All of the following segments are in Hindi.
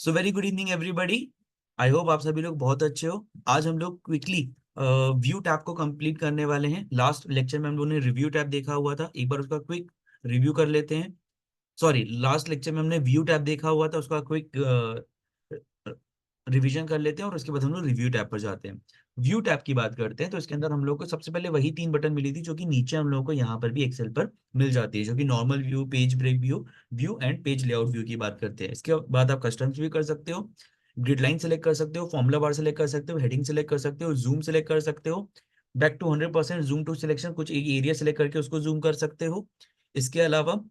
So very good evening everybody. I hope आप सभी लोग बहुत अच्छे हो। आज हम लोग क्विकली व्यू टैब को कंप्लीट करने वाले हैं। लास्ट लेक्चर में हम लोगों ने रिव्यू टैब देखा हुआ था, एक बार उसका क्विक रिव्यू कर लेते हैं। सॉरी, लास्ट लेक्चर में हमने व्यू टैब देखा हुआ था, उसका क्विक रिवीजन कर लेते हैं और उसके बाद हम लोग रिव्यू टैब पर जाते हैं। व्यू टैब की बात करते हैं तो इसके अंदर हम लोग को सबसे पहले वही तीन बटन मिली थी जो कि नीचे हम लोगों को यहाँ पर भी एक्सेल पर मिल जाती है, जो कि normal view, page break view, view and page layout view की बात करते हैं। इसके बाद आप कस्टम्स भी कर सकते हो, ग्रिड लाइन सेलेक्ट कर सकते हो, फॉर्मुला बार सेलेक्ट कर सकते हो, हेडिंग सेलेक्ट कर सकते हो, जूम सेलेक्ट कर सकते हो, back to 100% zoom to selection, कुछ एक एरिया सेलेक्ट करके उसको जूम कर सकते हो। इसके अलावा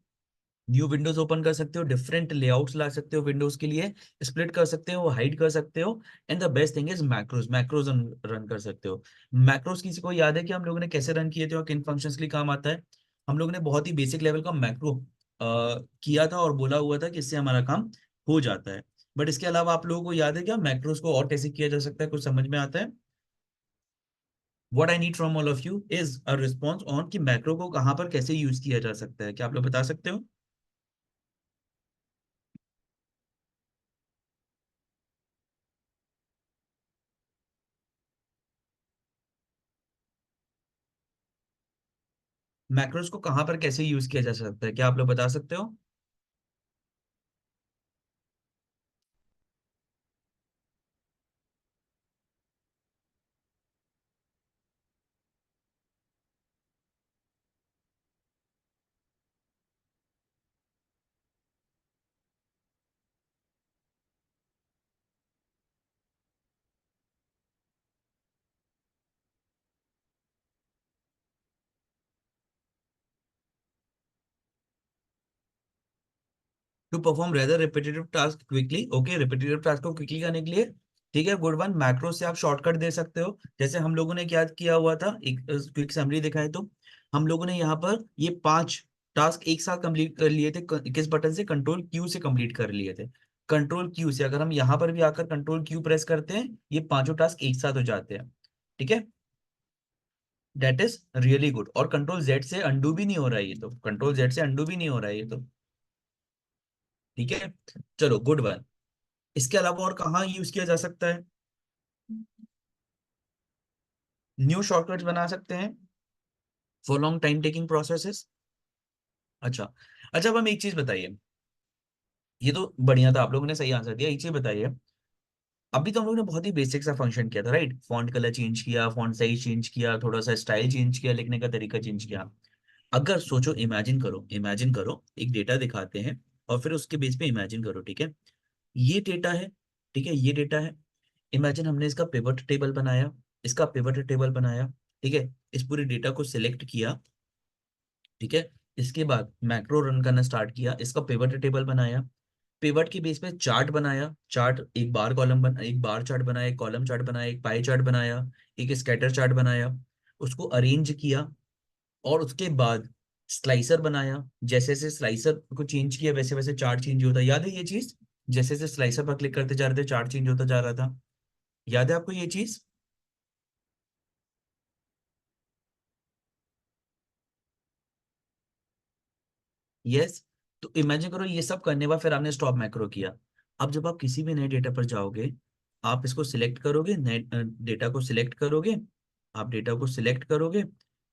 न्यू विंडोज ओपन कर सकते हो, डिफरेंट लेआउट्स ला सकते हो विंडोज के लिए, स्प्लिट कर सकते हो, हाइड कर सकते हो। And the best thing is macros, macros run कर सकते हो। मैक्रोज किसी को याद है कि हम लोगों ने कैसे रन किए थे और किन फंक्शंस के लिए काम आता है? हम लोगों ने बहुत ही बेसिक लेवल का मैक्रो किया था और बोला हुआ था कि इससे हमारा काम हो जाता है। बट इसके अलावा आप लोगों को याद है क्या मैक्रोज को और कैसे किया जा सकता है? कुछ समझ में आता है? What I need from all of you is a response on कि मैक्रो को कहाँ पर कैसे यूज किया जा सकता है। क्या आप लोग बता सकते हो? मैक्रोज को कहाँ पर कैसे यूज किया जा सकता है? क्या आप लोग बता सकते हो? To perform rather repetitive task quickly. Okay, repetitive task को क्विकली करने के लिए ठीक है, गुड वन। मैक्रो से आप शॉर्टकट दे सकते हो, जैसे हम लोगों ने क्या किया हुआ था, एक क्विक समरी दिखाए तो हम लोगों ने यहाँ पर ये 5 टास्क एक साथ कंप्लीट कर लिए थे। किस बटन से? कंट्रोल क्यू से कंप्लीट कर लिए थे। कंट्रोल क्यू से अगर हम यहाँ पर भी आकर कंट्रोल क्यू प्रेस करते हैं, ये पांचों टास्क एक साथ हो जाते हैं। ठीक है, दैट इज रियली गुड। और कंट्रोल जेड से अंडू भी नहीं हो रहा है ये तो, कंट्रोल जेड से अंडू भी नहीं हो रहा है ये तो। ठीक है, चलो गुड वन। इसके अलावा और कहाँ यूज किया जा सकता है? न्यू शॉर्टकट्स बना सकते हैं for long time taking processes. अच्छा, अच्छा, अब हम एक चीज बताइए। ये तो बढ़िया था, आप लोगों ने सही आंसर दिया। एक चीज बताइए, अभी तो हम लोगों ने बहुत ही बेसिक सा फंक्शन किया था, राइट? फॉन्ट कलर चेंज किया, फॉन्ट साइज चेंज किया, थोड़ा सा स्टाइल चेंज किया, लिखने का तरीका चेंज किया। अगर सोचो, इमेजिन करो, इमेजिन करो एक डेटा दिखाते हैं और फिर उसके बेस पे इमेजिन करो। ठीक है, ये डेटा है, ठीक है, ये डेटा है। इमेजिन हमने इसका पिवट टेबल बनाया, इसका पिवट टेबल बनाया, ठीक है, इस पूरे डेटा को सिलेक्ट किया, ठीक है। इसके बाद मैक्रो रन करना स्टार्ट किया, इसका पिवट टेबल बनाया, पिवट के बेस पे चार्ट बनाया, चार्ट एक बार कॉलम बना, एक बार चार्ट बनाया, एक कॉलम चार्ट बनाया, एक पाई चार्ट बनाया, एक स्कैटर चार्ट बनाया, उसको अरेंज किया। और उसके बाद स्लाइसर बनाया, जैसे जैसे स्लाइसर को चेंज किया वैसे वैसे चार्ट चेंज होता, याद है ये चीज? जैसे जैसे स्लाइसर पर क्लिक करते जा रहे थे चार्ट चेंज होता जा रहा था। याद है आपको ये चीज? यस। तो इमेजिन करो ये सब करने के बाद फिर आपने स्टॉप मैक्रो किया। अब जब आप किसी भी नए डेटा पर जाओगे, आप इसको सिलेक्ट करोगे, नए डेटा को सिलेक्ट करोगे, आप डेटा को सिलेक्ट करोगे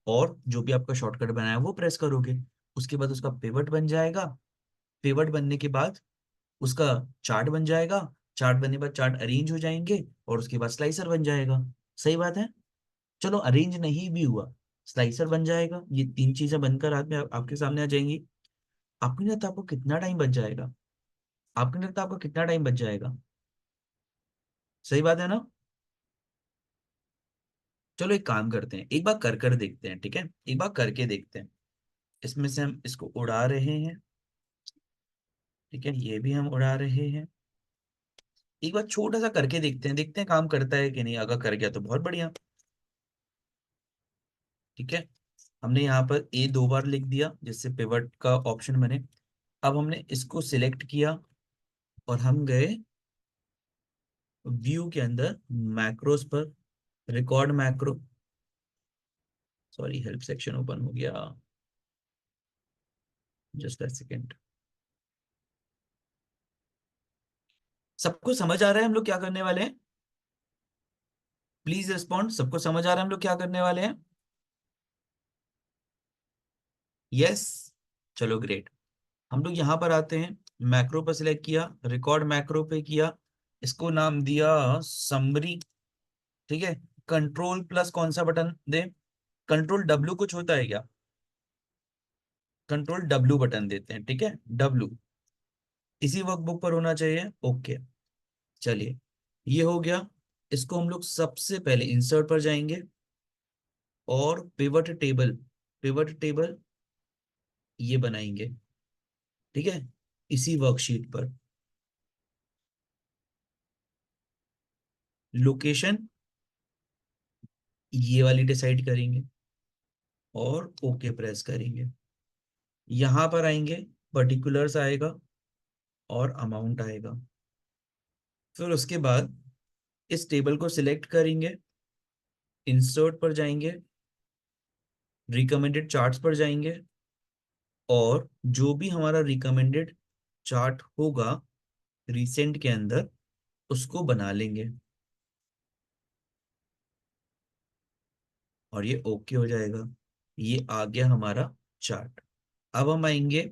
और जो भी आपका शॉर्टकट बनाया है वो प्रेस करोगे। उसके बाद उसका पिवट बन जाएगा, पिवट बनने के बाद उसका चार्ट बन जाएगा, चार्ट बनने के बाद चार्ट अरेंज हो जाएंगे और उसके बाद स्लाइसर बन जाएगा। सही बात है? चलो अरेंज नहीं भी हुआ, स्लाइसर बन जाएगा, ये तीन चीजें बनकर हाथ में आपके सामने आ जाएंगी। आपको नहीं लगता आपको कितना टाइम बच जाएगा? आपको नहीं लगता आपको कितना टाइम बच जाएगा? सही बात है ना? चलो एक काम करते हैं, एक बार कर कर देखते हैं, ठीक है, एक बार करके देखते हैं। इसमें से हम इसको उड़ा रहे हैं, ठीक है, ये भी हम उड़ा रहे हैं। एक बार छोटा सा करके देखते हैं, देखते हैं काम करता है कि नहीं। अगर कर गया तो बहुत बढ़िया। ठीक है, हमने यहाँ पर ए 2 बार लिख दिया जिससे पिवट का ऑप्शन बने। अब हमने इसको सिलेक्ट किया और हम गए व्यू के अंदर, मैक्रोस पर, record macro, sorry help section open हो गया, जस्ट अ सेकेंड। सबको समझ आ रहा है हम लोग क्या करने वाले हैं? प्लीज रिस्पॉन्ड, सबको समझ आ रहा है हम लोग क्या करने वाले हैं? यस। चलो ग्रेट। हम लोग यहाँ पर आते हैं, मैक्रो पर सिलेक्ट किया, रिकॉर्ड मैक्रो पे किया, इसको नाम दिया समरी। ठीक है। कंट्रोल प्लस कौन सा बटन दे? कंट्रोल डब्ल्यू कुछ होता है क्या? कंट्रोल डब्ल्यू बटन देते हैं, ठीक है, डब्ल्यू। इसी वर्कबुक पर होना चाहिए, ओके। चलिए, ये हो गया। इसको हम लोग सबसे पहले इंसर्ट पर जाएंगे और पिवट टेबल, पिवट टेबल ये बनाएंगे, ठीक है, इसी वर्कशीट पर। लोकेशन ये वाली डिसाइड करेंगे और ओके प्रेस करेंगे। यहां पर आएंगे, पर्टिकुलर्स आएगा और अमाउंट आएगा। फिर उसके बाद इस टेबल को सिलेक्ट करेंगे, इंसर्ट पर जाएंगे, रिकमेंडेड चार्ट्स पर जाएंगे और जो भी हमारा रिकमेंडेड चार्ट होगा रिसेंट के अंदर उसको बना लेंगे और ये ओके हो जाएगा। ये आ गया हमारा चार्ट। अब हम आएंगे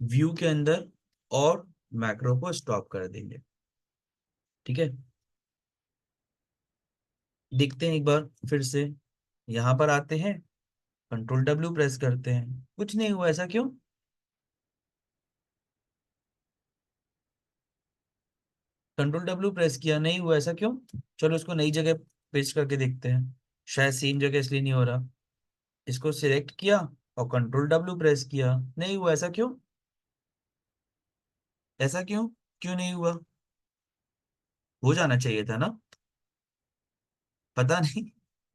व्यू के अंदर और मैक्रो को स्टॉप कर देंगे, ठीक है। देखते हैं एक बार फिर से, यहां पर आते हैं, कंट्रोल डब्ल्यू प्रेस करते हैं, कुछ नहीं हुआ, ऐसा क्यों? कंट्रोल डब्ल्यू प्रेस किया, नहीं हुआ, ऐसा क्यों? चलो इसको नई जगह पेस्ट करके देखते हैं, शायद सेम जगह इसलिए नहीं हो रहा। इसको सिलेक्ट किया और कंट्रोल डब्ल्यू प्रेस किया, नहीं हुआ, ऐसा क्यों? ऐसा क्यों? क्यों नहीं हुआ? हो जाना चाहिए था ना। पता नहीं।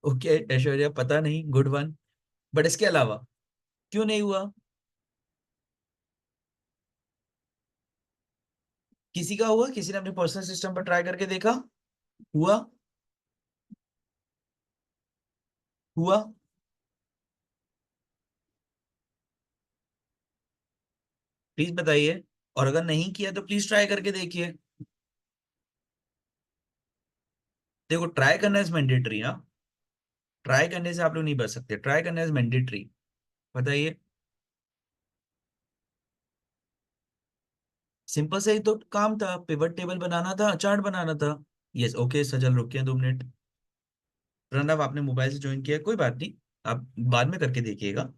ओके ऐश्वर्या, पता नहीं, गुड वन। बट इसके अलावा क्यों नहीं हुआ? किसी का हुआ? किसी ने अपने पर्सनल सिस्टम पर ट्राई करके देखा? हुआ? हुआ? प्लीज बताइए। और अगर नहीं किया तो प्लीज ट्राई करके देखिए। देखो, ट्राई करना इज मैंडेटरी। हाँ, ट्राई करने से आप लोग नहीं बच सकते, ट्राई करना इज मैंडेटरी। बताइए। सिंपल से ही तो काम था, पिवट टेबल बनाना था, चार्ट बनाना था। यस, ओके सजल, रुकिए 2 मिनट। प्रणव, आपने मोबाइल से ज्वाइन किया है, कोई बात नहीं, आप बाद में करके देखिएगा।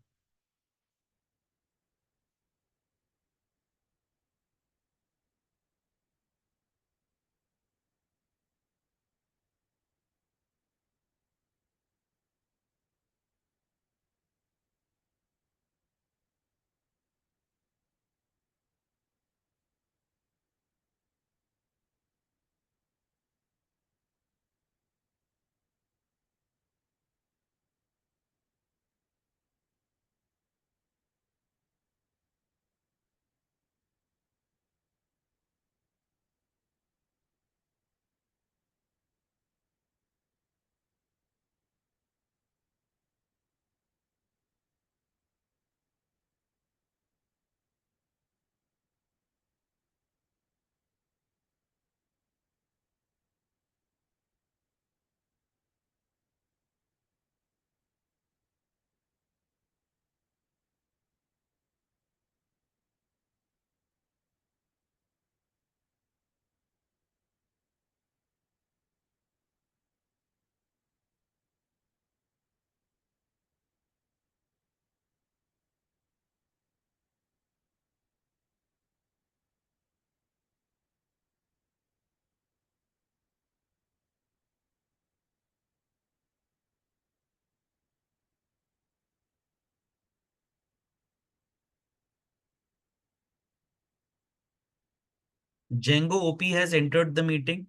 Jango OP has entered the meeting.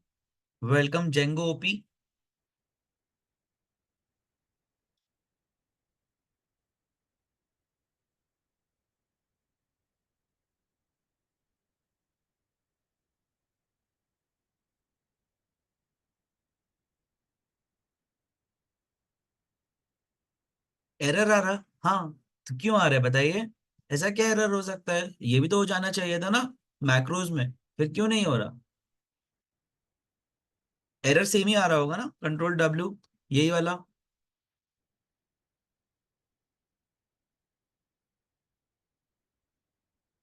Welcome Jango OP. Error आ रहा? हाँ, तो क्यों आ रहा है बताइए। ऐसा क्या एरर हो सकता है? ये भी तो हो जाना चाहिए था ना मैक्रोज में। फिर क्यों नहीं हो रहा? एरर सेम ही आ रहा होगा ना, कंट्रोल W, यही वाला।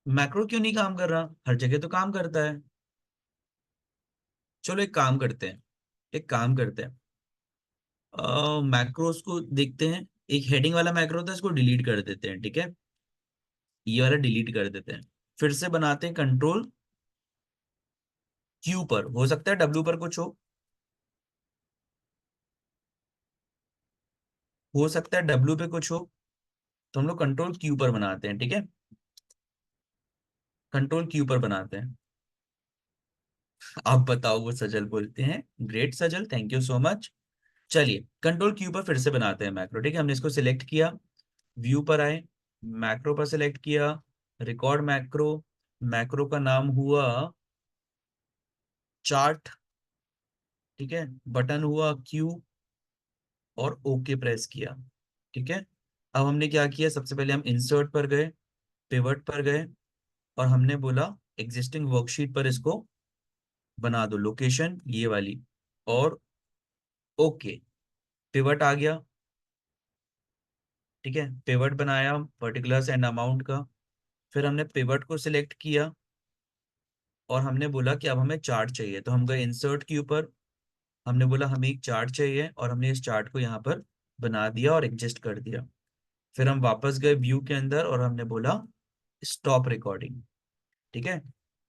मैक्रो क्यों नहीं काम कर रहा? हर जगह तो काम करता है। चलो एक काम करते हैं, एक काम करते हैं, मैक्रोस को देखते हैं। एक हेडिंग वाला मैक्रो था, इसको डिलीट कर देते हैं, ठीक है। ये वाला डिलीट कर देते हैं। फिर से बनाते हैं कंट्रोल Q पर, हो सकता है W पर कुछ हो सकता है W पे कुछ हो। तो हम लोग कंट्रोल Q पर बनाते हैं, ठीक है। कंट्रोल Q पर बनाते हैं। आप बताओ, वो सजल बोलते हैं, great Sajal, thank you so much. चलिए कंट्रोल Q पर फिर से बनाते हैं मैक्रो, ठीक है। हमने इसको सिलेक्ट किया, व्यू पर आए, मैक्रो पर सिलेक्ट किया, रिकॉर्ड मैक्रो, मैक्रो का नाम हुआ चार्ट, ठीक है। बटन हुआ Q, और ओके प्रेस किया, ठीक है। अब हमने क्या किया, सबसे पहले हम इंसर्ट पर गए, पिवट पर गए, और हमने बोला एग्जिस्टिंग वर्कशीट पर इसको बना दो, लोकेशन ये वाली, और ओके, पिवट आ गया, ठीक है। पिवट बनाया पर्टिकुलर्स एंड अमाउंट का। फिर हमने पिवट को सिलेक्ट किया, और हमने बोला कि अब हमें चार्ट चाहिए, तो हम गए इंसर्ट के ऊपर, हमने बोला हमें एक चार्ट चाहिए, और हमने इस चार्ट को यहाँ पर बना दिया और एडजस्ट कर दिया। फिर हम वापस गए व्यू के अंदर, और हमने बोला स्टॉप रिकॉर्डिंग, ठीक है।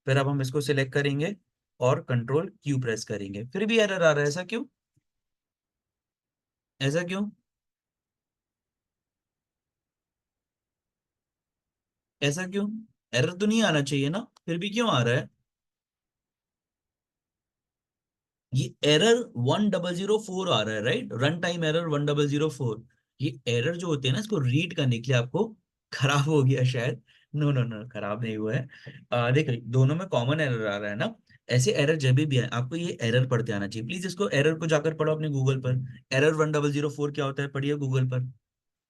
फिर अब हम इसको सिलेक्ट करेंगे और कंट्रोल Q प्रेस करेंगे, फिर भी एरर आ रहा है, ऐसा क्यों? ऐसा क्यों? ऐसा क्यों? एरर तो नहीं आना चाहिए ना, फिर भी क्यों आ रहा है? ये एरर 1004 आ रहा है, राइट, रन टाइम एरर 1004। ये एरर जो होते हैं ना, इसको रीड करने के लिए आपको खराब हो गया शायद। नो नो नो, खराब नहीं हुआ है। देखो दोनों में कॉमन एरर आ रहा है ना। ऐसे एरर जब भी आए, आपको ये एरर पढ़ते आना चाहिए। प्लीज इसको एरर को जाकर पढ़ो अपने गूगल पर। एरर 1004 क्या होता है, पढ़िए गूगल पर।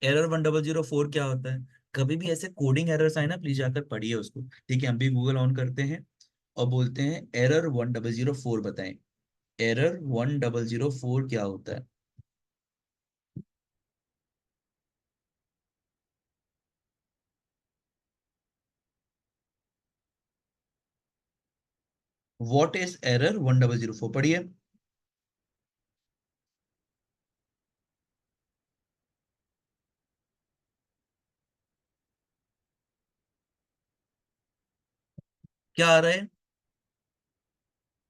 एरर 1004 क्या होता है? कभी भी ऐसे कोडिंग एरर्स आए ना, प्लीज जाकर पढ़िए उसको, ठीक है। हम भी गूगल ऑन करते हैं और बोलते हैं एरर 1004 बताएं। एरर 1004 क्या होता है? व्हाट इज एरर 1004, पढ़िए। क्या आ रहा है?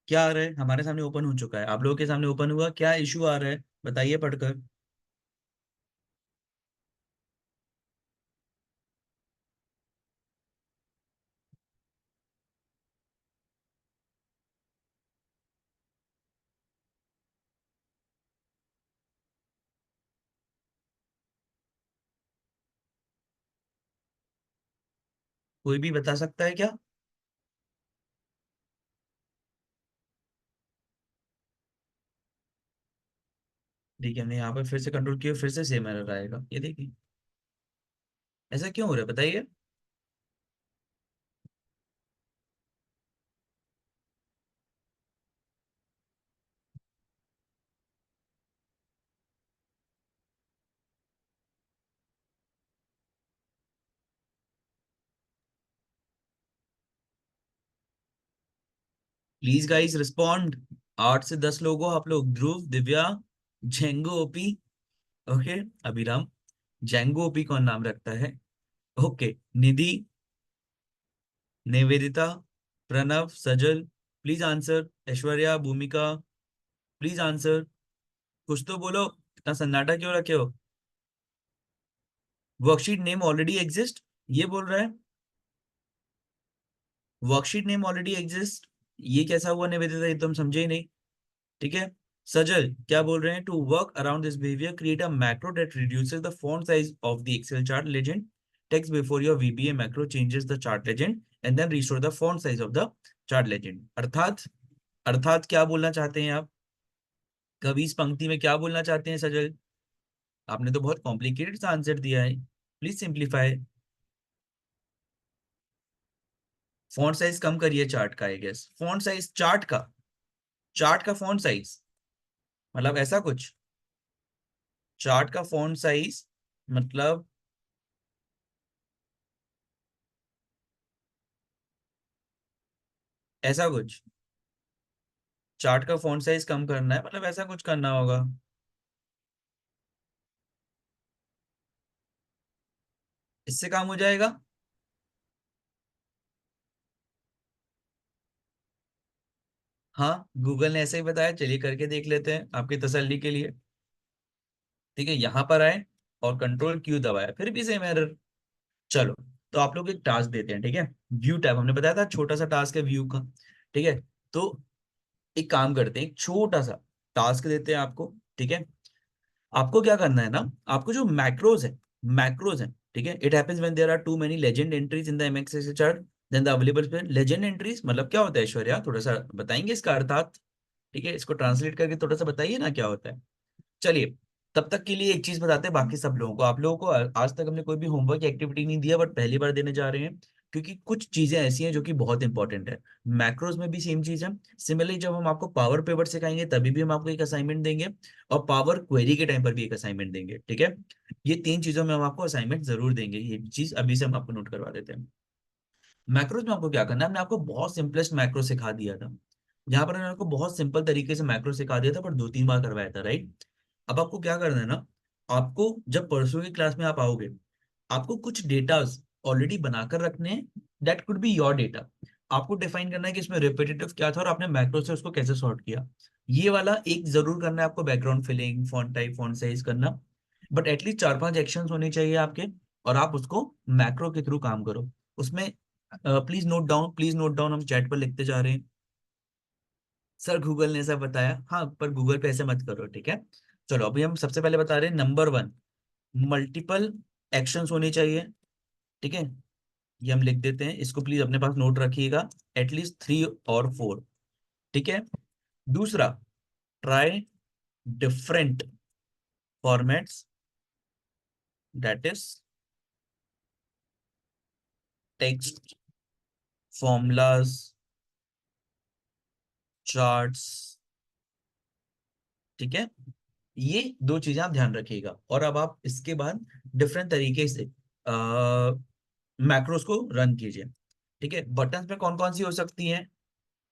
क्या आ रहा है? हमारे सामने ओपन हो चुका है, आप लोगों के सामने ओपन हुआ, क्या इशू आ रहा है बताइए पढ़कर। कोई भी बता सकता है क्या? ठीक है, हमने यहाँ पर फिर से कंट्रोल किया, फिर से सेम एरर आएगा, ये देखिए। ऐसा क्यों हो रहा है बताइए। Please guys respond. 8 से 10 लोग हो आप लोग, Dhruv, Divya, Django OP, okay, Abhiram. Django OP कौन नाम रखता है? Okay, Nidhi, Nivedita, Pranav, Sajal, please answer. Aishwarya, Bhumika, please answer. कुछ तो बोलो, इतना सन्नाटा क्यों रखे हो? वर्कशीट नेम ऑलरेडी एग्जिस्ट, ये बोल रहा है। वर्कशीट नेम ऑलरेडी एग्जिस्ट, ये कैसा हुआ निवेदिता, ये तो हम समझे ही नहीं, ठीक है। सजल क्या बोल रहे हैं, to work around this behaviour create a macro that reduces the font size of the Excel chart legend, text before your VBA macro changes the chart legend and then restore the font size of the chart legend. अर्थात क्या बोलना चाहते हैं आप? कवि इस पंक्ति में क्या बोलना चाहते हैं सजल? आपने तो बहुत कॉम्प्लिकेटेड सा आंसर दिया है, प्लीज सिंप्लीफाई। फॉन्ट साइज कम करिए चार्ट का, I guess font size chart का फॉन्ट साइज, मतलब ऐसा कुछ, चार्ट का फॉन्ट साइज मतलब ऐसा कुछ, चार्ट का फॉन्ट साइज कम करना है मतलब ऐसा कुछ करना होगा। इससे काम हो जाएगा। हाँ, गूगल ने ऐसे ही बताया, चलिए करके देख लेते हैं आपकी तसल्ली के लिए। ठीक है, यहाँ पर आए और कंट्रोल क्यू दबाया, फिर भी सेम एरर। चलो, तो आप लोग एक टास्क देते हैं, ठीक है। व्यू टैब हमने बताया था, छोटा सा टास्क है व्यू का। ठीक है, तो एक काम करते हैं, एक छोटा सा टास्क देते हैं आपको। ठीक है, आपको क्या करना है ना, आपको जो मैक्रोज है, ठीक है, it happens when there are too many legend entries in the MX chart then the available legend entries मतलब क्या होता है ऐश्वर्या, थोड़ा सा बताएंगे इसका अर्थात। ठीक है, इसको ट्रांसलेट करके थोड़ा सा बताइए ना क्या होता है। चलिए, तब तक के लिए एक चीज बताते हैं बाकी सब लोगों को। आप लोगों को आज तक हमने कोई भी होमवर्क एक्टिविटी नहीं दिया, बट पहली बार देने जा रहे हैं, क्योंकि कुछ चीजें ऐसी हैं जो कि बहुत इंपॉर्टेंट है। मैक्रोज में भी सेम चीज है। सिमिलरली जब हम आपको पावर पेपर सिखाएंगे तभी भी हम आपको एक असाइनमेंट देंगे, और पावर क्वेरी के टाइम पर भी एक असाइनमेंट देंगे। ठीक है, ये तीन चीजों में हम आपको असाइनमेंट जरूर देंगे, ये चीज अभी से हम आपको नोट करवा देते हैं। मैक्रोज में आपको क्या करना है, हमने आपको बहुत सिंपलेस्ट मैक्रो सिखा दिया था। यहाँ पर मैंने आपको बहुत सिंपल तरीके से मैक्रो सिखा दिया था, पर 2-3 बार करवाया था, राइट। अब आपको क्या करना है ना, आपको जब परसों की क्लास में आप आओगे, आपको कुछ डेटास ऑलरेडी बनाकर रखने हैं, that could be your data. आपको डिफाइन करना है कि इसमें रिपीटेटिव क्या था और आपने मैक्रो से उसको कैसे सॉर्ट किया। ये वाला एक जरूर करना है आपको, background filling, font type, font size करना। बट एटलीस्ट 4-5 एक्शंस होने चाहिए आपके, और आप उसको मैक्रो के थ्रू काम करो उसमें। प्लीज नोट डाउन, हम चैट पर लिखते जा रहे हैं। सर गूगल ने ऐसा बताया, हाँ पर गूगल पे ऐसे मत करो, ठीक है। चलो, अभी हम सबसे पहले बता रहे हैं, नंबर 1, मल्टीपल एक्शंस होने चाहिए। ठीक है, ये हम लिख देते हैं, इसको प्लीज अपने पास नोट रखिएगा, एटलीस्ट 3 और 4। ठीक है, दूसरा, try different formats, that is text, formulas, charts. ठीक है, ये दो चीजें आप ध्यान रखिएगा, और अब आप इसके बाद डिफरेंट तरीके से मैक्रोस को रन कीजिए। ठीक है, बटन में कौन कौन सी हो सकती हैं,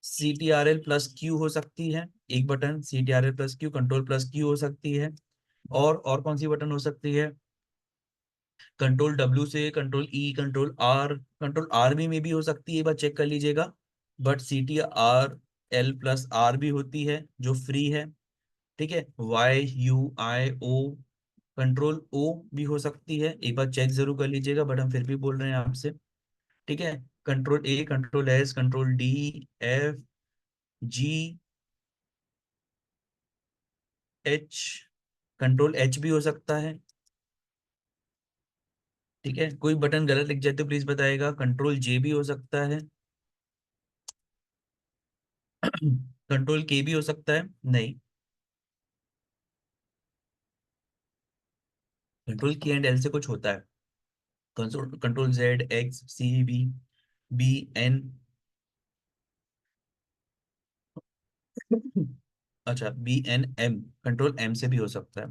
CTRL+Q हो सकती है एक बटन, CTRL+Q, कंट्रोल+Q हो सकती है, और कौन सी बटन हो सकती है, कंट्रोल W से कंट्रोल आर भी हो सकती है, एक बार चेक कर लीजिएगा। बट CTRL+R भी होती है जो फ्री है। ठीक है, YUIO, कंट्रोल O भी हो सकती है, एक बार चेक जरूर कर लीजिएगा, बट हम फिर भी बोल रहे हैं आपसे। ठीक है, control A, control S, control D, F, G, H, control H भी हो सकता है। ठीक है, कोई बटन गलत लिख जाए तो प्लीज बताएगा, कंट्रोल J भी हो सकता है। कंट्रोल K भी हो सकता है, नहीं, कंट्रोल K एंड L से कुछ होता है, control Z, X, C, B, अच्छा, BNM, कंट्रोल M से भी हो सकता है।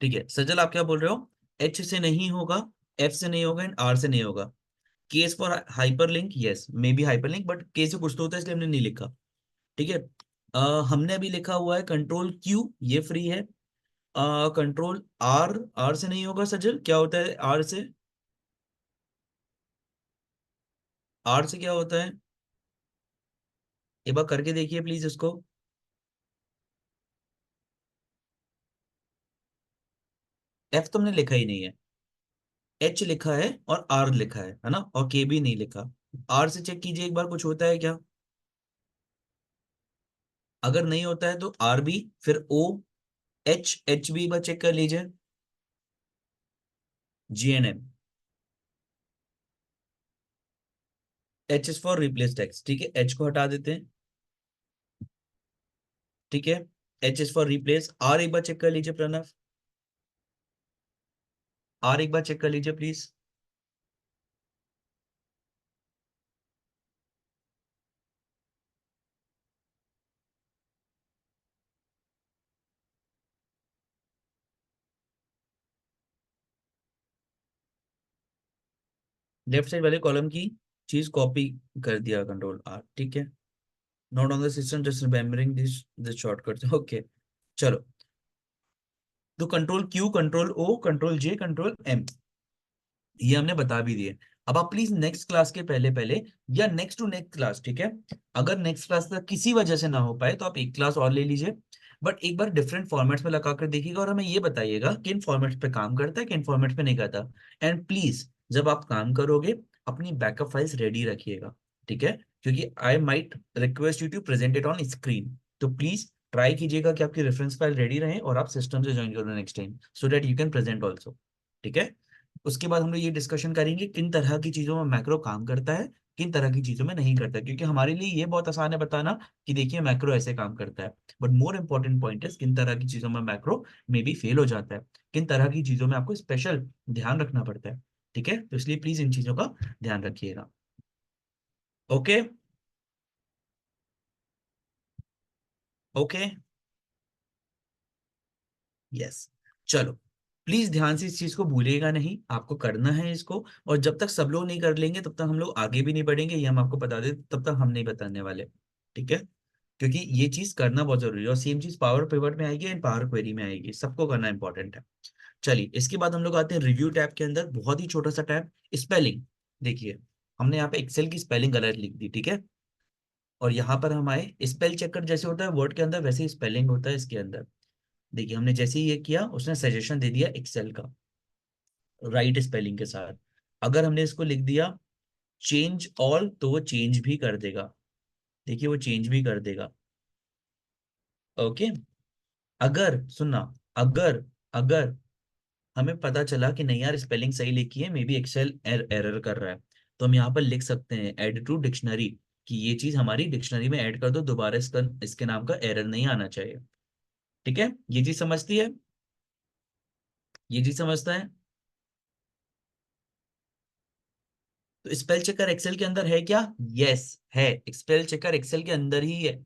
ठीक है सजल, आप क्या बोल रहे हो, H से नहीं होगा, F से नहीं होगा, एंड R से नहीं होगा। Case for hyperlink, yes may be hyperlink, but के से कुछ तो होता है इसलिए हमने नहीं लिखा। ठीक है, हमने अभी लिखा हुआ है कंट्रोल Q, ये फ्री है। कंट्रोल R से नहीं होगा सजल, क्या होता है R से, R से क्या होता है, एक बार करके देखिए प्लीज इसको। F तो हमने लिखा ही नहीं है, H लिखा है और R लिखा है ना, और K भी नहीं लिखा। R से चेक कीजिए एक बार, कुछ होता है क्या। अगर नहीं होता है तो RB, फिर OH भी एक बार चेक कर लीजिए, GNM। H is for replace text, ठीक है, H को हटा देते हैं। ठीक है, H is for replace. R एक बार चेक कर लीजिए प्रणव, R एक बार चेक कर लीजिए प्लीज। लेफ्ट साइड वाले कॉलम की चीज कॉपी कर दिया, कंट्रोल आर, ठीक है। Not on the system, just remembering this shortcut, okay. चलो, तो control Q, control O, control J, control M, ये हमने बता भी दिए। अब आप प्लीज नेक्स्ट क्लास के पहले पहले, या नेक्स्ट टू नेक्स्ट क्लास, ठीक है, अगर नेक्स्ट क्लास तक किसी वजह से ना हो पाए तो आप एक क्लास और ले लीजिए, बट एक बार डिफरेंट फॉर्मेट्स में लगा कर देखिएगा और हमें ये बताइएगा किन फॉर्मेट्स पे काम करता है, किन फॉर्मेट्स पे नहीं करता। एंड प्लीज जब आप काम करोगे अपनी बैकअप फाइल्स रेडी रखिएगा, ठीक है, क्योंकि I might request you to present it on screen. तो प्लीज ट्राई कीजिएगा कि आपकी रेफरेंस फाइल रेडी रहे और आप सिस्टम से ज्वाइन करो next time, so that you can present also, ठीक है। उसके बाद हम लोग ये डिस्कशन करेंगे किन तरह की चीजों में मैक्रो काम करता है, किन तरह की चीजों में नहीं करता है, क्योंकि हमारे लिए ये बहुत आसान है बताना कि देखिए मैक्रो ऐसे काम करता है, बट मोर इंपॉर्टेंट पॉइंट है किन तरह की चीजों में मैक्रो में भी फेल हो जाता है, किन तरह की चीजों में आपको स्पेशल ध्यान रखना पड़ता है, ठीक है। तो इसलिए प्लीज इन चीजों का ध्यान रखिएगा। ओके। ओके। यस। चलो, प्लीज ध्यान से इस चीज को भूलिएगा नहीं, आपको करना है इसको, और जब तक सब लोग नहीं कर लेंगे तब तक हम लोग आगे भी नहीं बढ़ेंगे, ये हम आपको बता दें, तब तक हम नहीं बताने वाले, ठीक है। क्योंकि ये चीज करना बहुत जरूरी है, और सेम चीज पावर पिवट में आएगी एंड पावर क्वेरी में आएगी, सबको करना इंपॉर्टेंट है। चलिए, इसके बाद हम लोग आते हैं रिव्यू टैब के अंदर, बहुत ही छोटा सा टैब, स्पेलिंग। देखिए, हमने यहाँ पे एक्सेल की स्पेलिंग गलत लिख दी, ठीक है, और यहाँ पर हम आए, स्पेल चेकर जैसे होता है वर्ड के अंदर वैसे ही स्पेलिंग होता है इसके अंदर। देखिए, हमने जैसे ही ये किया उसने सजेशन दे दिया एक्सेल का, राइट स्पेलिंग के साथ। अगर हमने इसको लिख दिया चेंज ऑल, तो वो चेंज भी कर देगा, देखिए वो चेंज भी कर देगा। ओके। अगर सुनना, अगर अगर हमें पता चला कि नहीं यार स्पेलिंग सही लिखी है, मे बी एक्सेल एरर कर रहा है, तो हम यहाँ पर लिख सकते हैं ऐड टू डिक्शनरी, कि ये चीज हमारी डिक्शनरी में ऐड कर दो, दोबारा इसका इसके नाम का एरर नहीं आना चाहिए, ठीक है। ये चीज समझती है, ये चीज समझता है। तो स्पेल चेकर एक्सेल के अंदर है क्या? यस, है। स्पेल चेकर एक्सेल के अंदर ही है।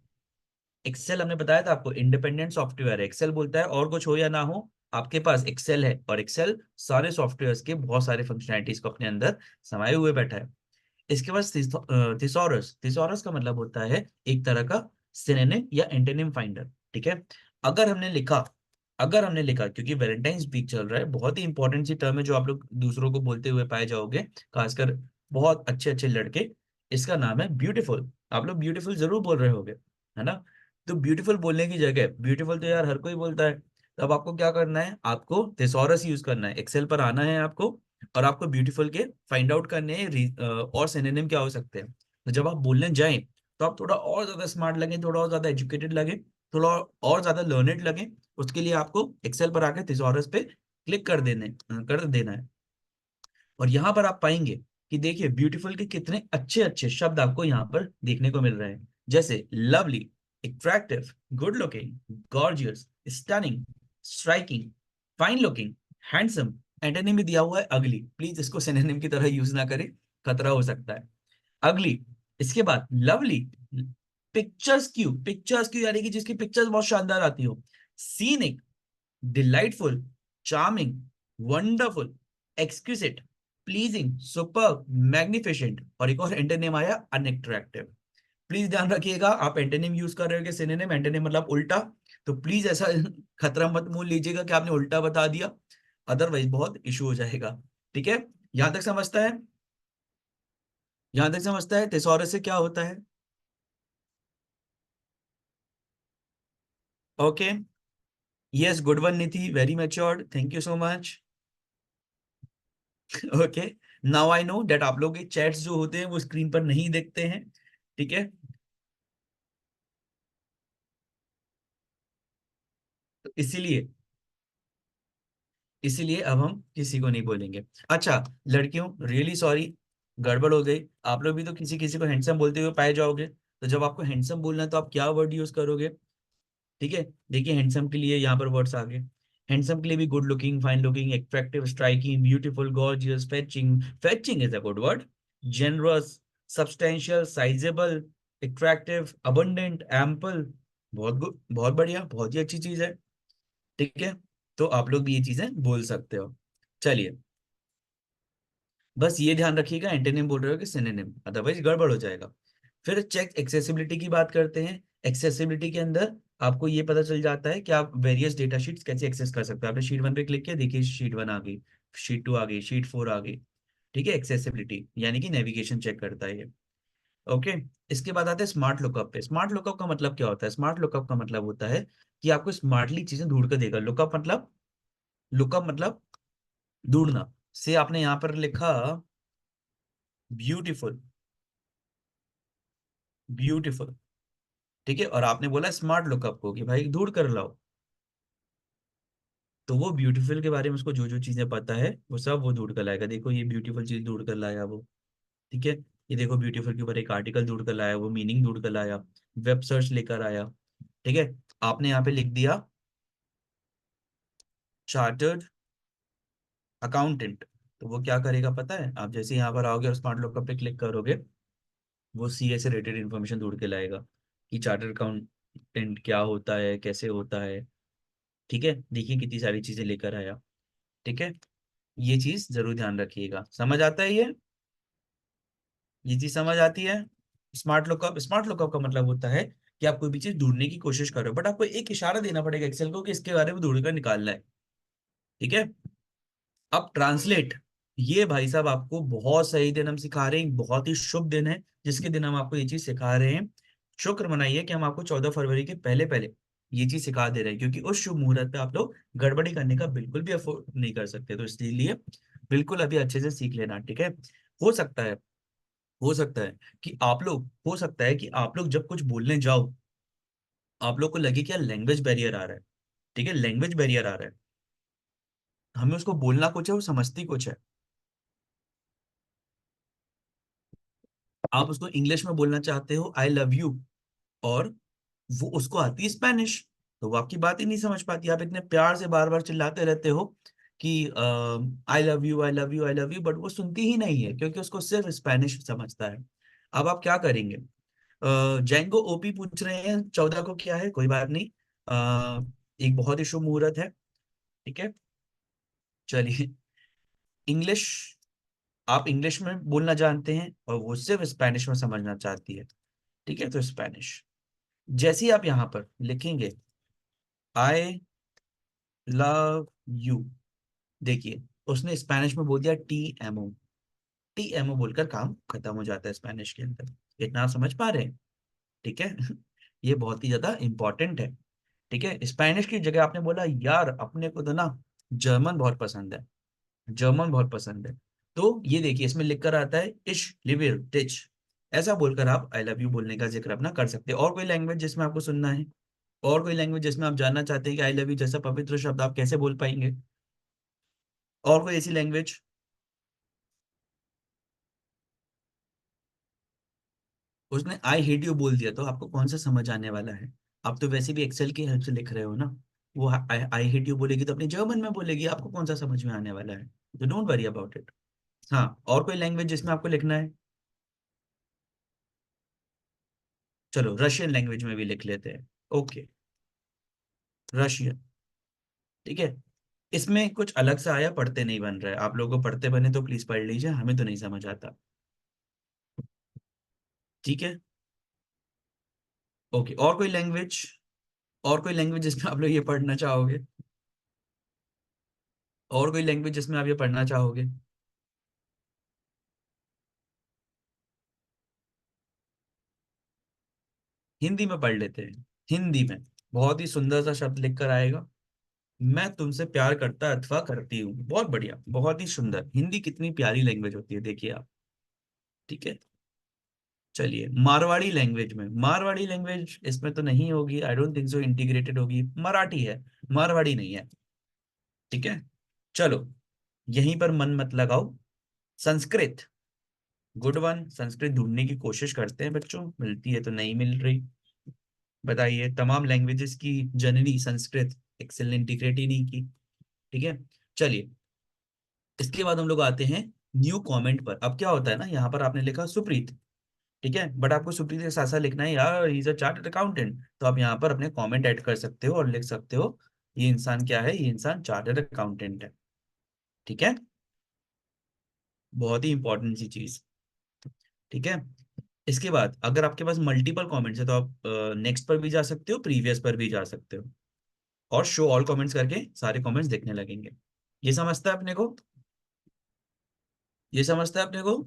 एक्सेल हमने बताया था आपको इंडिपेंडेंट सॉफ्टवेयर है, एक्सेल बोलता है और कुछ हो या ना हो, आपके पास एक्सेल है, और एक्सेल सारे सॉफ्टवेयर्स के बहुत सारे फंक्शनैलिटीज को अपने अंदर समाये हुए बैठा है। इसके बाद थिसॉरस, थिसॉरस का मतलब होता है एक तरह का सिनोनिम या एंटोनिम फाइंडर, ठीक है। अगर हमने लिखा अगर हमने लिखा, क्योंकि वैलेंटाइंस वीक चल रहा है, बहुत ही इंपॉर्टेंट सी टर्म है जो आप लोग दूसरों को बोलते हुए पाए जाओगे, खासकर बहुत अच्छे अच्छे लड़के, इसका नाम है ब्यूटीफुल। आप लोग ब्यूटीफुल जरूर बोल रहे होगे, है ना। तो ब्यूटीफुल बोलने की जगह, ब्यूटीफुल तो यार हर कोई बोलता है, तो अब आपको क्या करना है, आपको थिसॉरस यूज करना है, एक्सेल पर आना है आपको, और आपको ब्यूटीफुल के फाइंड आउट करने हैं और सिनोनिम क्या हो सकते हैं। तो जब आप बोलने जाएं तो आप थोड़ा और ज्यादा स्मार्ट लगे, थोड़ा और ज्यादा एजुकेटेड लगे, थोड़ा और ज्यादा लर्नेड लगे, उसके लिए आपको एक्सेल पर आकर थिसॉरस पे क्लिक कर देना है। और यहाँ पर आप पाएंगे कि देखिए ब्यूटीफुल के कितने अच्छे अच्छे शब्द आपको यहाँ पर देखने को मिल रहे हैं, जैसे lovely, attractive, good looking, gorgeous, stunning, striking, fine looking, handsome. Antonym भी दिया हुआ है अगली, प्लीज इसको सिनोनिम की तरह यूज ना करें, खतरा हो सकता है। अगली, इसके बाद लवली, पिक्चर्स क्यू यानी कि जिसकी पिक्चर्स बहुत शानदार आती हो, scenic, delightful, charming, wonderful, exquisite, pleasing, super, magnificent, और एक और एंटोनिम आया अनएट्रैक्टिव। प्लीज ध्यान रखिएगा, आप एंटोनिम यूज कर रहे हो कि सिनोनिम, एंटोनिम मतलब उल्टा, तो प्लीज ऐसा खतरा मत मोल लीजिएगा कि आपने उल्टा बता दिया, अदरवाइज बहुत इशू हो जाएगा, ठीक है। यहां तक समझता है, यहां तक समझता है थिसॉरस से क्या होता है। Okay. Yes, good one Nidhi, very matured, thank you so much. Okay. Now I know that आप लोग के चैट्स जो होते हैं वो स्क्रीन पर नहीं देखते हैं, ठीक है, तो इसीलिए अब हम किसी को नहीं बोलेंगे। अच्छा लड़कियों, रियली सॉरी, गड़बड़ हो गई, आप लोग भी तो किसी किसी को हैंडसम बोलते हुए पाए जाओगे, तो जब आपको हैंडसम बोलना है तो आप क्या वर्ड यूज करोगे, ठीक है। देखिए हैंडसम के लिए यहाँ पर वर्ड्स आ गए, हैंडसम के लिए भी good looking, fine looking, attractive, striking, beautiful, gorgeous, fetching, fetching is a good word, generous, substantial, sizeable, attractive, abundant, ample, बहुत गुड, बहुत बढ़िया, बहुत ही अच्छी चीज है, ठीक है। तो आप लोग भी ये चीजें बोल सकते हो। चलिए, बस ये ध्यान रखिएगा एंटोनिम बोल रहे हो कि सिनोनिम, अदरवाइज गड़बड़ हो जाएगा। फिर चेक एक्सेसिबिलिटी की बात करते हैं। एक्सेसिबिलिटी के अंदर आपको ये पता चल जाता है कि आप वेरियस डेटा शीट्स कैसे एक्सेस कर सकते हो। आपने शीट 1 पे क्लिक किया, देखिए शीट 1 आ गई, शीट 2 आ गई, शीट 4 आ गई। ठीक है, एक्सेसिबिलिटी यानी कि नेविगेशन चेक करता है ये। ओके। इसके बाद आते हैं स्मार्ट लुकअप पे। स्मार्ट लुकअप का मतलब क्या होता है? स्मार्ट लुकअप का मतलब होता है कि आपको स्मार्टली चीजें ढूंढ कर देगा। लुकअप मतलब ढूंढना। से आपने यहां पर लिखा ब्यूटीफुल, ब्यूटीफुल, ठीक है, और आपने बोला स्मार्ट लुकअप को कि भाई ढूंढ कर लाओ, तो वो ब्यूटीफुल के बारे में उसको जो जो चीजें पता है वो सब वो ढूंढ कर लाएगा। देखो ये ब्यूटीफुल चीज ढूंढ कर लाया वो। ठीक है, ये देखो ब्यूटीफुल के ऊपर एक आर्टिकल ढूंढ कर लाया, वो मीनिंग ढूंढ कर लाया, वेब सर्च लेकर आया। ठीक है, आपने यहाँ पे लिख दिया चार्टर्ड अकाउंटेंट, तो वो क्या करेगा पता है? आप जैसे यहाँ पर आओगे और स्मार्ट लुकअप पे क्लिक करोगे, वो सीए से रिलेटेड इन्फॉर्मेशन ढूंढ के लाएगा कि चार्टर्ड अकाउंटेंट क्या होता है, कैसे होता है। ठीक है, देखिए कितनी सारी चीजें लेकर आया। ठीक है, ये चीज जरूर ध्यान रखिएगा। समझ आता है ये चीज समझ आती है? स्मार्ट लुकअप का मतलब होता है कि आप कोई भी चीज ढूंढने की कोशिश कर रहे हो, बट आपको एक इशारा देना पड़ेगा एक्सेल को कि इसके बारे में ढूंढ कर निकालना है। ठीक है, अब ट्रांसलेट, ये भाई साहब आपको बहुत सही दिन हम सिखा रहे हैं, बहुत ही शुभ दिन है जिसके दिन हम आपको ये चीज सिखा रहे हैं। शुक्र मनाइए कि हम आपको 14 फरवरी के पहले पहले ये चीज सिखा दे रहे हैं, क्योंकि उस शुभ मुहूर्त पे आप लोग गड़बड़ी करने का बिल्कुल भी अफोर्ड नहीं कर सकते। तो इसलिए बिल्कुल अभी अच्छे से सीख लेना। ठीक है, हो सकता है हो सकता है हो सकता है कि आप लोग जब कुछ बोलने जाओ, आप लोग को लगे कि यार लैंग्वेज बैरियर आ रहा है। ठीक है, लैंग्वेज बैरियर आ रहा है, हमें उसको बोलना कुछ है, वो समझती कुछ है। आप उसको इंग्लिश में बोलना चाहते हो आई लव यू, और वो उसको आती है स्पेनिश, तो वो आपकी बात ही नहीं समझ पाती। आप इतने प्यार से बार बार चिल्लाते रहते हो कि I love you, I love you, I love you, but वो सुनती ही नहीं है क्योंकि उसको सिर्फ स्पेनिश समझता है। अब आप क्या करेंगे? जैंगो ओपी पूछ रहे हैं 14 को क्या है, कोई बात नहीं। एक बहुत ही शुभ मुहूर्त है। ठीक है, चलिए। इंग्लिश, आप इंग्लिश में बोलना जानते हैं और वो सिर्फ स्पेनिश में समझना चाहती है। ठीक है, तो स्पेनिश। जैसे ही आप यहाँ पर लिखेंगे आई लव यू, देखिए उसने स्पेनिश में बोल दिया TMO। TMO बोलकर काम खत्म हो जाता है स्पेनिश के अंदर। इतना आप समझ पा रहे हैं? ठीक है। ये बहुत ही ज्यादा इंपॉर्टेंट है। ठीक है, स्पेनिश की जगह आपने बोला यार अपने को तो ना जर्मन बहुत पसंद है, जर्मन बहुत पसंद है, तो ये देखिए इसमें लिखकर आता है इश लिविर टिच। ऐसा बोलकर आप आई लव यू बोलने का जिक्र अपना कर सकते हैं। और कोई लैंग्वेज जिसमें आपको सुनना है? और कोई लैंग्वेज जिसमें आप जानना चाहते हैं कि आई लव यू जैसा पवित्र शब्द आप कैसे बोल पाएंगे? और कोई ऐसी लैंग्वेज? उसने आई हेट यू बोल दिया तो आपको कौन सा समझ आने वाला है? आप तो वैसे भी एक्सेल की हेल्प से लिख रहे हो ना। वो आई हेट यू बोलेगी तो अपनी जर्मन में बोलेगी, आपको कौन सा समझ में आने वाला है? तो डोंट वरी अबाउट इट। हाँ, और कोई लैंग्वेज जिसमें आपको लिखना है? चलो रशियन लैंग्वेज में भी लिख लेते हैं। Okay, Russian. ठीक है, इसमें कुछ अलग से आया, पढ़ते नहीं बन रहा है। आप लोगों को पढ़ते बने तो प्लीज पढ़ लीजिए, हमें तो नहीं समझ आता। ठीक है, ओके। और कोई लैंग्वेज जिसमें आप लोग ये पढ़ना चाहोगे? और कोई लैंग्वेज जिसमें आप ये पढ़ना चाहोगे? हिंदी में पढ़ लेते हैं। हिंदी में बहुत ही सुंदर सा शब्द लिख कर आएगा, मैं तुमसे प्यार करता अथवा करती हूँ। बहुत बढ़िया, बहुत ही सुंदर। हिंदी कितनी प्यारी लैंग्वेज होती है, देखिए आप। ठीक है, चलिए मारवाड़ी लैंग्वेज में, मारवाड़ी लैंग्वेज इसमें तो नहीं होगी, I don't think so integrated होगी, मराठी है, मारवाड़ी नहीं है। ठीक है, चलो यहीं पर मन मत लगाओ। Sanskrit, good one. संस्कृत ढूंढने की कोशिश करते हैं बच्चों, मिलती है तो नहीं मिल रही। बताइए, तमाम लैंग्वेजेस की जननी संस्कृत, एक्सेल ने इंटीग्रेट ही नहीं की। ठीक है, चलिए इसके बाद हम लोग आते हैं न्यू कमेंट पर। अब क्या होता है ना, यहाँ पर आपने लिखा सुप्रीत, ठीक है, बट आपको सुप्रीत के साथ साथ लिखना है यार he is a chartered accountant, तो आप यहाँ पर अपने कमेंट ऐड कर सकते हो और लिख सकते हो ये इंसान क्या है, ये इंसान चार्टर्ड अकाउंटेंट है। ठीक है, बहुत ही इंपॉर्टेंट सी चीज। ठीक है। इसके बाद अगर आपके पास मल्टीपल कमेंट्स है तो आप नेक्स्ट पर भी जा सकते हो, प्रीवियस पर भी जा सकते हो, और शो ऑल कमेंट्स करके सारे कमेंट्स देखने लगेंगे। ये समझता है अपने को? ये समझता है अपने को?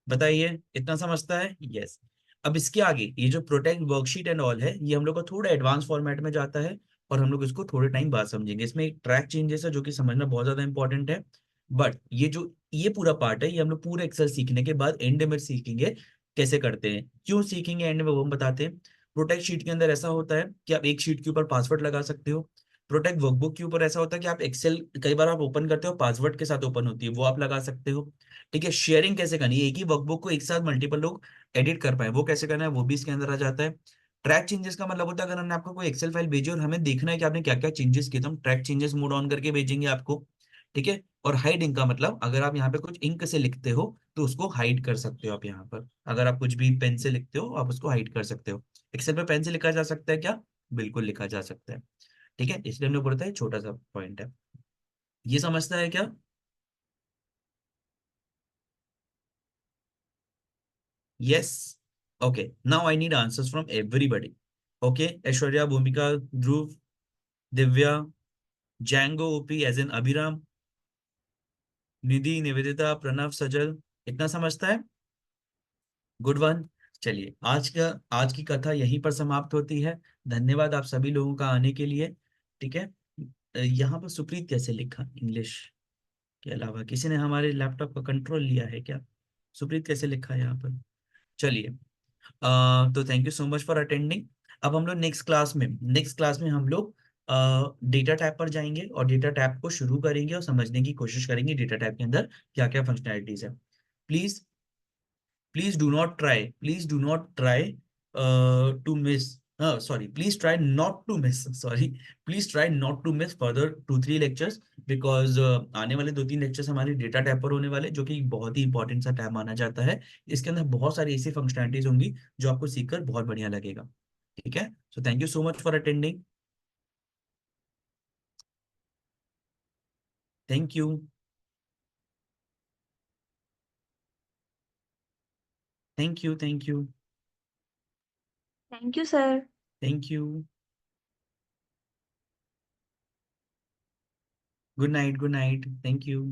बताइए, इतना समझता है? यस। अब इसके आगे ये जो प्रोटेक्ट वर्कशीट एंड ऑल है, ये हम लोग का थोड़ा एडवांस फॉर्मेट में जाता है, और हम लोग इसको थोड़े टाइम बाद समझेंगे। इसमें एक ट्रैक चेंजेस है जो कि समझना बहुत ज्यादा इंपॉर्टेंट है। बट ये पूरा पार्ट है, ये हम लोग पूरा एक्सेल सीखने के बाद एंड में सीखेंगे कैसे करते हैं। क्यों सीखेंगे एंड में वो हम बताते हैं। प्रोटेक्ट शीट के अंदर ऐसा होता है कि आप एक शीट के ऊपर पासवर्ड लगा सकते हो। प्रोटेक्ट वर्कबुक के ऊपर ऐसा होता है कि आप एक्सेल कई बार आप ओपन करते हो पासवर्ड के साथ ओपन होती है, वो आप लगा सकते हो। ठीक है। शेयरिंग कैसे करनी है, एक ही वर्कबुक को एक साथ मल्टीपल लोग एडिट कर पाए, वो कैसे करना है, वो भी इसके अंदर आ जाता है। ट्रैक चेंजेस का मतलब होता है अगर हमने आपको कोई एक्सेल फाइल भेजी और हमें देखना है कि आपने क्या क्या चेंजेस किए, तो हम ट्रैक चेंजेस मोड ऑन करके भेजेंगे आपको। ठीक है। और हाइड इंक का मतलब अगर आप यहाँ पे कुछ इंक से लिखते हो तो उसको हाइड कर सकते हो आप यहाँ पर। अगर आप कुछ भी पेन से लिखते हो आप उसको हाइड कर सकते हो। एक्सेल पे पेन से लिखा जा सकता है क्या? बिल्कुल लिखा जा सकता है। ठीक है, इसलिए हमने बोलता है छोटा सा पॉइंट है। ये समझता है क्या? Yes. Okay, now I need answers from everybody. Okay, Aishwarya, Bhumika, Dhruv, Divya, Jango, OP as in Abhiram, Nidhi, Nivedita, Pranav, Sajal, इतना समझता है? Good one. चलिए, आज की कथा यहीं पर समाप्त होती है। धन्यवाद आप सभी लोगों का आने के लिए। ठीक है। यहाँ पर सुप्रीत कैसे लिखा इंग्लिश के अलावा? किसी ने हमारे लैपटॉप का कंट्रोल लिया है क्या? सुप्रीत कैसे लिखा है यहाँ पर? चलिए, तो thank you so much for attending. अब हम लोग नेक्स्ट क्लास में हम लोग डेटा टैब पर जाएंगे और डेटा टैब को शुरू करेंगे और समझने की कोशिश करेंगे डेटा टैब के अंदर क्या क्या फंक्शनैलिटीज है। Please, please do not try to miss, sorry, please try not to miss further 2-3 lectures, because आने वाले 2-3 लेक्चर्स हमारे डेटा टैब पर होने वाले, जो कि बहुत ही इंपॉर्टेंट सा टैब माना जाता है। इसके अंदर बहुत सारी ऐसी फंक्शनैलिटीज होंगी जो आपको सीखकर बहुत बढ़िया लगेगा। ठीक है। So thank you so much for attending. Thank you. Thank you. Thank you. Thank you sir. Thank you. Good night. Good night. Thank you.